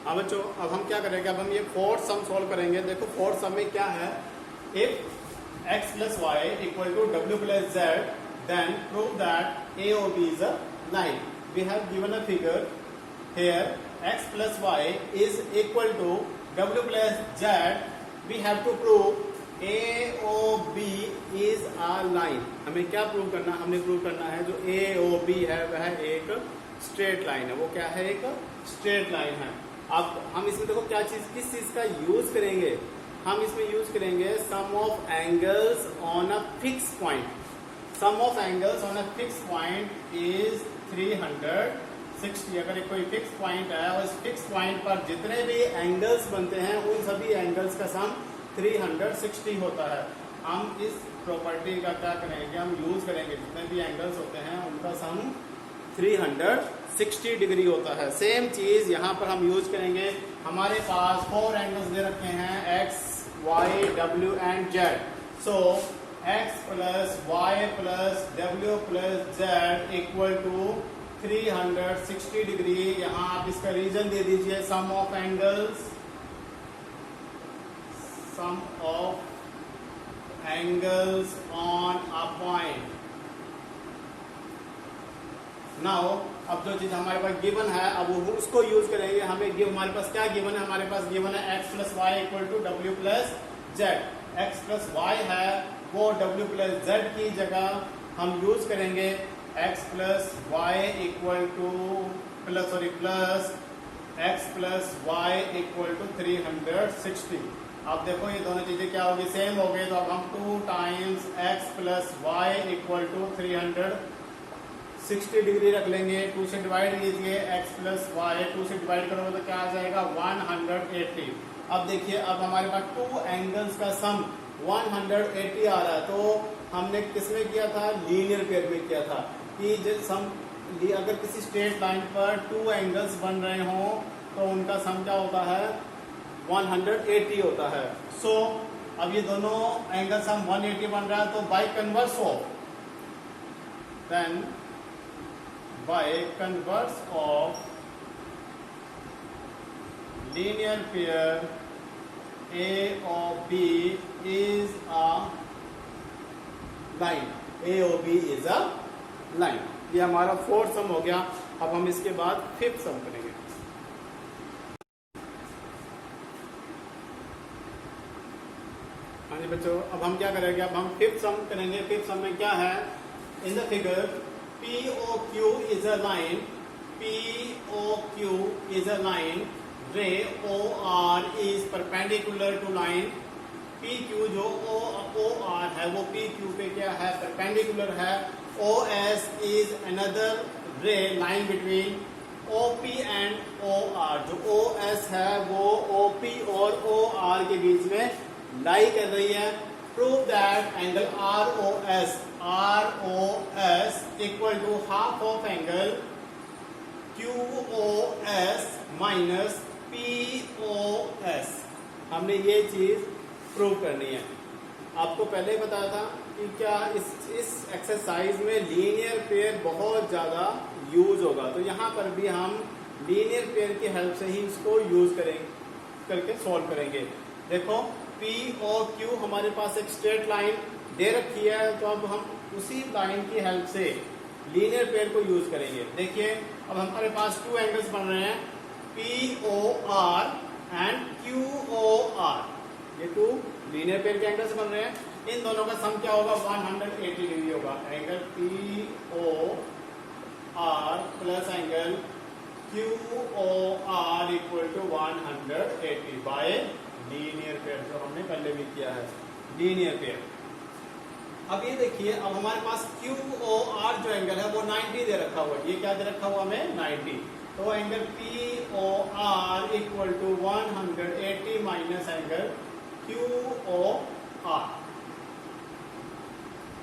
हाँ बच्चों, अब हम क्या करेंगे, अब हम ये फोर्थ सम सॉल्व करेंगे। देखो फोर्थ सम में क्या है, if x plus y equal to w plus z then prove that a or b is a line. We have given a figure here, x plus y is equal to w plus z. We have to prove a o b is a line. हमें क्या prove करना, हमने prove करना है जो a o b है वह एक स्ट्रेट लाइन है। वो क्या है, एक स्ट्रेट लाइन है। अब हम इसमें देखो क्या चीज, किस चीज का यूज करेंगे, हम इसमें यूज करेंगे sum of angles on a fix point. Sum of angles on a fix point is 360। अगर एक कोई फिक्स पॉइंट है और इस फिक्स पॉइंट पर जितने भी एंगल्स बनते हैं उन सभी एंगल्स का सम 360 होता है। हम इस प्रॉपर्टी का क्या करेंगे, हम यूज करेंगे जितने भी एंगल्स होते हैं उनका सम 360 डिग्री होता है। सेम चीज यहाँ पर हम यूज करेंगे। हमारे पास 4 एंगल्स दे रखे हैं, x, y, w and z। So x plus y plus w plus z equal to 360 degree. यहाँ आप इसका रीजन दे दीजिए, sum of angles, sum of angles on a point. Now अब जो चीज हमारे पास गिवन है अब वो उसको यूज करेंगे। हमें गिव, हमारे पास क्या गिवन है, हमारे पास गिवन है x plus y equal to डब्ल्यू plus z. X plus y है वो w प्लस जेड की जगह हम यूज करेंगे x plus y equal to plus x plus y equal to 360। अब देखो ये दोनों चीजें क्या होगी, सेम हो गई। तो अब हम 2 times x plus y equal to 360 degree रख लेंगे। 2 से डिवाइड कीजिए, x प्लस वाई 2 से डिवाइड करोगे तो क्या आ जाएगा 180। अब देखिए, अब हमारे पास 2 एंगल्स का सम 180 आ रहा है। तो हमने किसमें किया था, लीनियर पेयर में किया था कि जब सम अगर किसी स्ट्रेट लाइन पर 2 एंगल्स बन रहे हों तो उनका सम क्या होता है, 180 होता है। सो अब ये दोनों एंगल्स हम 180 बन रहा है, तो by converse of, then by converse of linear pair A or B is a line. A or B is a line. ये हमारा फोर्थ सम हो गया। अब हम इसके बाद फिफ्थ सम करेंगे। हाँ जी बच्चों, अब हम क्या करेंगे, अब हम फिफ्थ सम करेंगे। फिफ्थ सम में क्या है, in the figure POQ is a line. POQ is a line. Ray OR is perpendicular to line. PQ जो OR है वो PQ पे क्या है, perpendicular है। OS is another ray line between OP and OR। जो OS है वो OP और OR के बीच में लाई कर रही है। Prove that angle ROS equal to half of angle QOS minus POS। हमने ये चीज प्रूव करनी है। आपको पहले ही बताया था कि क्या इस एक्सरसाइज में लीनियर पेयर बहुत ज्यादा यूज होगा, तो यहाँ पर भी हम लीनियर पेयर की हेल्प से ही इसको यूज करके सॉल्व करेंगे। देखो P और Q हमारे पास एक स्ट्रेट लाइन दे रखी है, तो अब हम उसी लाइन की हेल्प से लीनियर पेयर को यूज करेंगे। देखिए अब हमारे पास 2 एंगल्स बन रहे हैं, POR एंड QOR। ये 2 लीनियर पेयर के एंगल्स बन रहे हैं। इन दोनों का सम क्या होगा, 180 डिग्री होगा। Angle POR plus angle QOR equal to 180 by linear pair, जो हमने पहले भी किया है, लीनियर पेयर। अब ये देखिए, अब हमारे पास QOR जो एंगल है वो 90 दे रखा हुआ है। ये क्या दे रखा हुआ हमें, 90। तो angle POR equal to 180 minus angle QOR।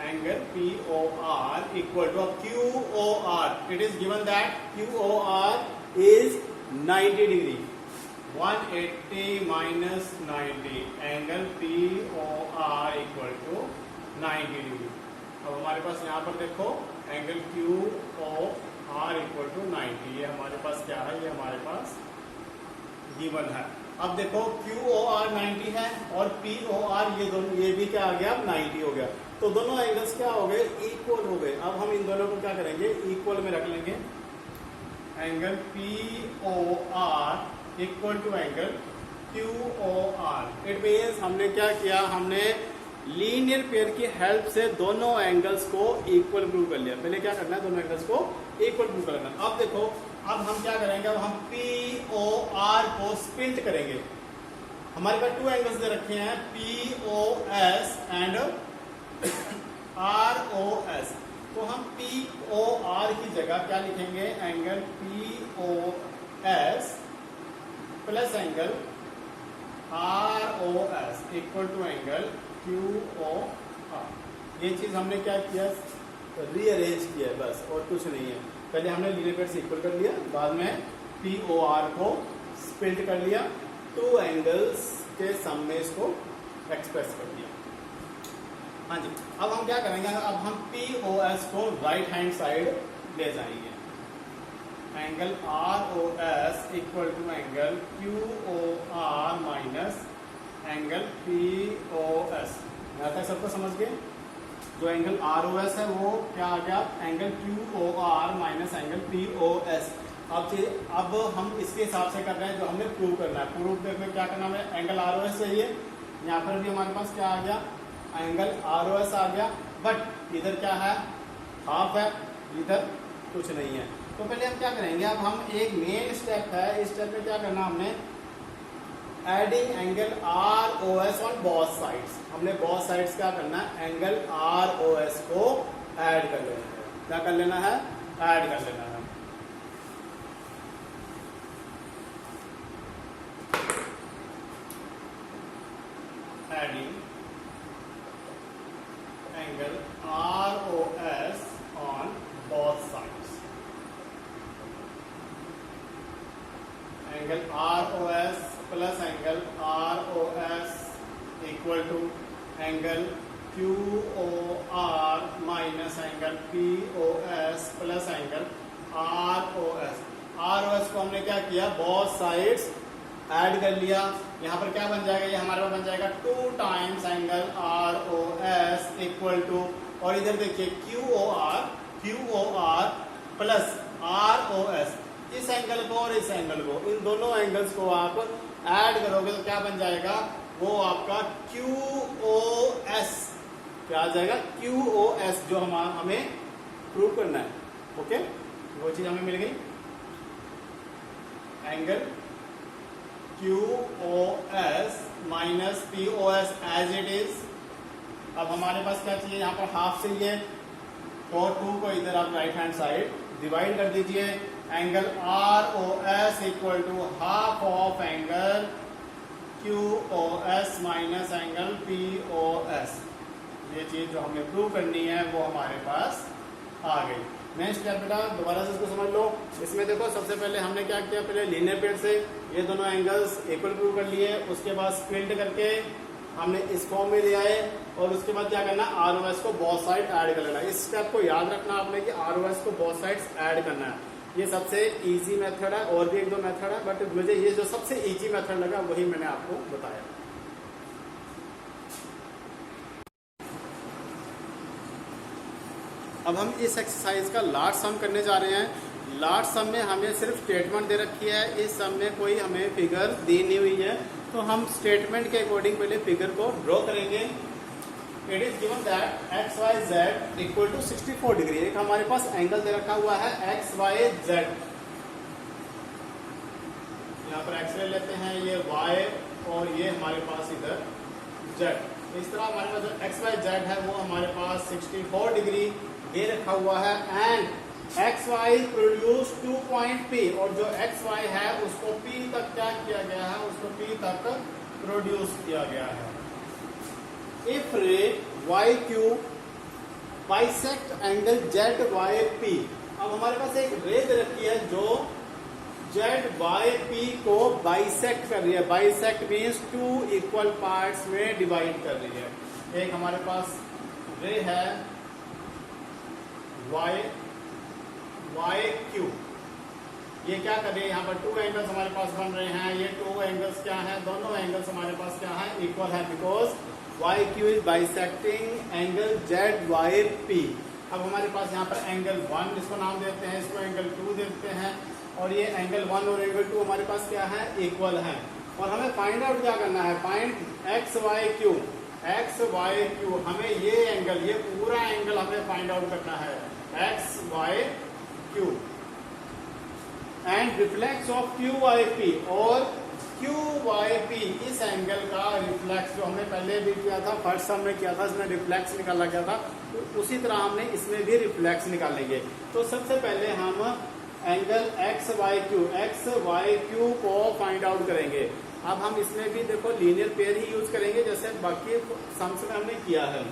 Angle POR equal to QOR, it is given that QOR is 90 degree. 180 minus 90, angle POR equal to 90 degree. अब हमारे पास यहाँ पर देखो एंगल QOR इक्वल टू 90। ये हमारे पास क्या है, ये हमारे पास गिवन है। अब देखो QOR 90 है और POR ये दोनों, ये भी क्या आ गया, अब 90 हो गया। तो दोनों एंगल्स क्या हो गए, इक्वल हो गए। अब हम इन दोनों को क्या करेंगे, इक्वल में रख लेंगे। Angle POR equal to angle QOR। It means हमने क्या किया, हमने लीनियर पेयर की हेल्प से दोनों एंगल्स को इक्वल प्रूव कर लिया। पहले क्या करना है, दोनों एंगल्स को इक्वल प्रूव करना। अब देखो, अब हम क्या करेंगे, अब हम POR को स्प्लिट करेंगे। हमारे पास 2 एंगल्स दे रखे हैं, POS एंड ROS। तो हम POR की जगह क्या लिखेंगे, angle POS plus angle ROS equal to angle QOR। ये चीज हमने क्या किया, रीअरेंज किया है बस, और कुछ नहीं है। पहले हमने लीनियर पेयर से इक्वल कर लिया, बाद में POR को स्प्लिट कर लिया, 2 एंगल्स के सम में इसको एक्सप्रेस कर दिया। हाँ जी, अब हम क्या करेंगे, अब हम POS को राइट हैंड साइड ले जाएंगे। Angle ROS equal to angle QOR minus angle POS। यहाँ तक सबको समझ गए? जो एंगल ROS है वो क्या आ गया, angle QOR minus angle POS। अब हम इसके हिसाब से कर रहे हैं जो हमने प्रूव करना है। प्रूव में क्या करना है, एंगल ROS चाहिए। यहाँ पर भी हमारे पास क्या आ गया, एंगल ROS आ गया, बट इधर क्या है, हाफ है, इधर कुछ नहीं है। तो पहले हम क्या करेंगे, अब हम एक मेन स्टेप है, इस स्टेप में क्या करना, हमने adding angle ROS on both sides. हमने बोथ साइड्स क्या करना है, एंगल ROS को ऐड कर लेना है। क्या कर लेना है, ऐड कर लेना है। Adding angle ROS on both sides. Angle ROS plus angle ROS equal to angle QOR minus angle POS plus angle ROS। ROS को हमने क्या किया, बोथ साइड्स ऐड कर लिया। यहाँ पर क्या बन जाएगा, ये हमारे पास बन जाएगा 2 times angle ROS equal to, और इधर देखिए QOR प्लस ROS। इस एंगल को और इस एंगल को, इन दोनों एंगल्स को आप ऐड करोगे तो क्या बन जाएगा, वो आपका QOS। क्या आ जाएगा, QOS, जो हमें प्रूव करना है। ओके, वो चीज हमें मिल गई। Angle QOS minus POS as it is. अब हमारे पास क्या चाहिए, यहाँ पर हाफ चाहिए, तो 2 को इधर आप राइट हैंड साइड डिवाइड कर दीजिए। Angle ROS equal to half of angle QOS minus angle POS। ये चीज जो हमें प्रूव करनी है वो हमारे पास आ गई। नेक्स्ट स्टेप बेटा दोबारा से इसको समझ लो। इसमें देखो, सबसे पहले हमने क्या किया, पहले लीनियर पेयर से ये दोनों एंगल्स इक्वल प्रूव कर लिए, उसके बाद स्प्लिट करके हमने इस फॉर्म में ले आए, और उसके बाद क्या करना, ROS को बोथ साइड ऐड कर लेना। इस स्टेप को याद रखना आपने कि ROS को बोथ साइड्स ऐड करना है। ये सबसे इजी मेथड है, और भी 1-2 मेथड है, बट मुझे ये जो सबसे इजी मेथड लगा वही मैंने आपको बताया। अब हम इस एक्सरसाइज का लास्ट सम करने जा रहे हैं। लास्ट सम में हमें सिर्फ स्टेटमेंट दे रखी है, इस सम में कोई हमें फिगर दी नहीं हुई है, तो हम स्टेटमेंट के अकॉर्डिंग पहले फिगर को ड्रॉ करेंगे। It is given that XYZ equal to 64 degree. एक हमारे पास एंगल दे रखा हुआ है XYZ। यहाँ पर X ले लेते हैं, ये Y, और ये हमारे पास इधर Z। इस तरह हमारे पास जो XYZ है वो हमारे पास 64 डिग्री दे रखा हुआ है। And XY produce 2 point P, और जो XY है उसको P तक क्या किया गया है, उसको P तक प्रोड्यूस किया गया है। If ray YQ bisect angle ZYP। अब हमारे पास एक रे दे रखी है जो ZYP को बाइसेक्ट कर रही है। बाइसेक्ट मीन्स 2 इक्वल पार्ट्स में डिवाइड कर रही है। एक हमारे पास रे है YQ, ये क्या करें, यहाँ पर 2 एंगल्स हमारे पास बन रहे हैं। ये 2 एंगल्स क्या है, दोनों एंगल्स हमारे पास क्या है, इक्वल है, because Y Q is bisecting angle Z Y P. अब हमारे पास यहाँ पर एंगल 1 इसको नाम देते हैं, इसको एंगल 2 देते हैं, और ये एंगल 1 और एंगल 2 हमारे पास क्या है, इक्वल है। और हमें फाइंड आउट क्या करना है, find X Y Q. X Y Q, हमें ये एंगल, ये पूरा एंगल हमें फाइंड आउट करना है, X Y Q and reflex of Q Y P. और क्यू वाई पी इस एंगल का रिफ्लेक्स, जो हमने पहले भी किया था, फर्स्ट सम में किया था, इसमें रिफ्लेक्स निकाला गया था, तो उसी तरह हमने इसमें भी रिफ्लेक्स निकालेंगे। तो सबसे पहले हम एंगल एक्स वाई क्यू को फाइंड आउट करेंगे। अब हम इसमें भी देखो लीनियर पेयर ही यूज करेंगे जैसे बाकी सम्स में हमने किया है।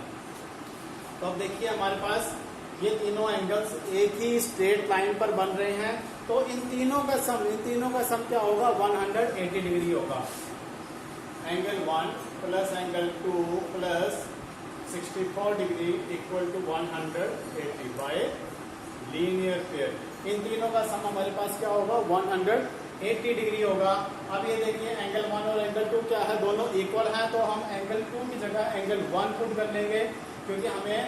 तो अब देखिए हमारे पास ये तीनों एंगल्स एक ही स्ट्रेट लाइन पर बन रहे हैं, तो इन तीनों का सम क्या होगा, 180 डिग्री होगा। Angle 1 plus angle 2 plus 64 degree equal to 180 by linear pair. इन तीनों का सम हमारे पास क्या होगा, 180 डिग्री होगा। अब ये देखिए एंगल 1 और एंगल 2 क्या है, दोनों इक्वल हैं, तो हम एंगल 2 की जगह एंगल 1 पुट कर लेंगे, क्योंकि हमें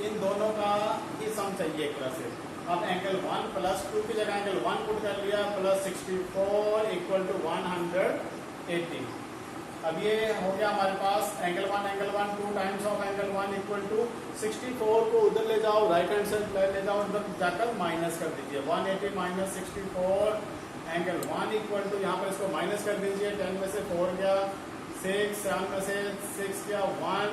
इन दोनों का ही सम चाहिए एक तरह से। अब एंगल 1 प्लस 2 की जगह एंगल 1 पुट कर लिया, प्लस 64 इक्वल टू 180। अब ये हो गया हमारे पास angle 1 2 times of angle 1 equal to 64 को उधर ले जाओ, राइट हैंड साइड ले जाओ, उधर जाकर माइनस कर दीजिए, 180 माइनस 64 एंगल 1 इक्वल टू, यहाँ पर इसको माइनस कर दीजिए, 10 में से 4 गया 6, 7 में से 6 गया 1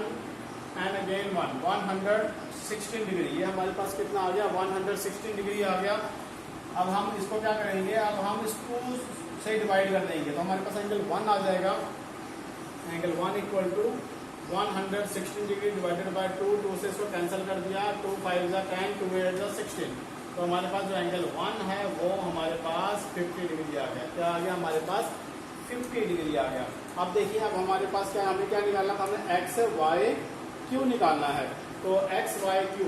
एंड अगेन 1, 116 डिग्री। ये हमारे पास कितना आ गया, 116 डिग्री आ गया। अब हम इसको क्या करेंगे, अब हम इसको से डिवाइड कर देंगे, तो हमारे पास एंगल 1 आ जाएगा। Angle 1 equal to 116 degree divided by 2 से इसको कैंसिल कर दिया, 2 5 जा 10, 2 8 जा 16। तो हमारे पास जो एंगल 1 है वो हमारे पास 50 डिग्री आ गया। क्या आ गया, हमारे पास 50 डिग्री आ गया। अब देखिए अब हमारे पास क्या, हमें क्या निकालना था, हमें एक्स वाई क्यू निकालना है। तो X Y Q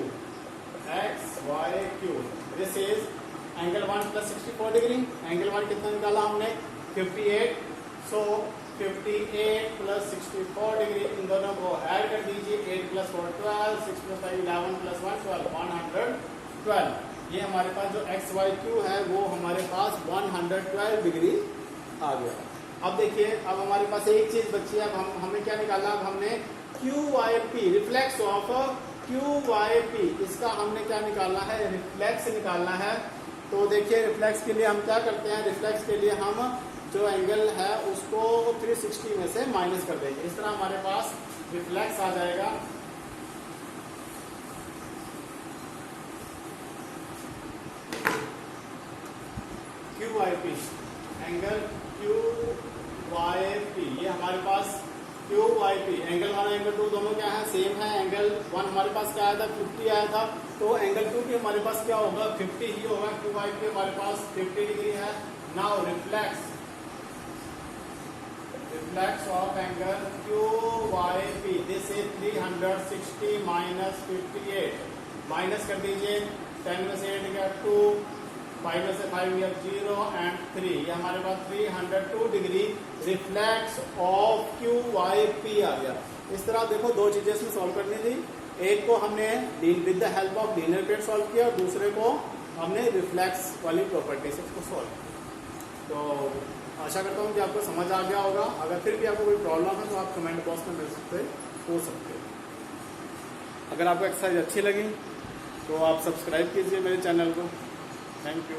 this is angle 1 plus 64 degree. Angle 1 कितना निकाला हमने, 58। सो 58 प्लस 64 डिग्री, इन दोनों को ऐड कर दीजिए, 8 प्लस 4 12, 6 प्लस 5 11 प्लस 1 12, 112। ये हमारे पास जो एक्स वाई क्यू है वो हमारे पास 112 डिग्री आ गया। अब देखिए अब हमारे पास एक चीज बची है, अब हमें क्या निकालना, अब हमने Q Y P, reflex of Q Y P, इसका हमने क्या निकालना है, रिफ्लेक्स निकालना है। तो देखिए रिफ्लेक्स के लिए हम क्या करते हैं, रिफ्लेक्स के लिए हम जो एंगल है उसको 360 में से माइनस कर देंगे, इस तरह हमारे पास रिफ्लेक्स आ जाएगा। Q Y P, angle Q Y P, ये हमारे पास Q Y P, angle 1 angle 2 दोनों क्या है, सेम है। एंगल 1 हमारे पास क्या आया था, 50 आया था, तो एंगल 2 की हमारे पास क्या होगा, 50 ही होगा। क्यू वाई पी हमारे पास 50 डिग्री है। Now reflex of angle Q Y P, this is 360 minus 58, minus कर दीजिए, 10 में से 8 गया 2, 5 में से 5 गया 0 एंड 3, ये हमारे पास 302 degree reflex of Q Y P आ गया। इस तरह देखो दो चीजें इसमें सॉल्व करनी थी, एक को हमने with the help of linear pair solve किया और दूसरे को हमने रिफ्लेक्स वाली प्रॉपर्टी से उसको सॉल्व किया। तो आशा करता हूँ कि आपको समझ आ गया होगा। अगर फिर भी आपको कोई प्रॉब्लम है तो आप कमेंट बॉक्स में मेरे हो सकते हो। अगर आपको एक्सरसाइज अच्छी लगी तो आप सब्सक्राइब कीजिए मेरे चैनल को। Thank you.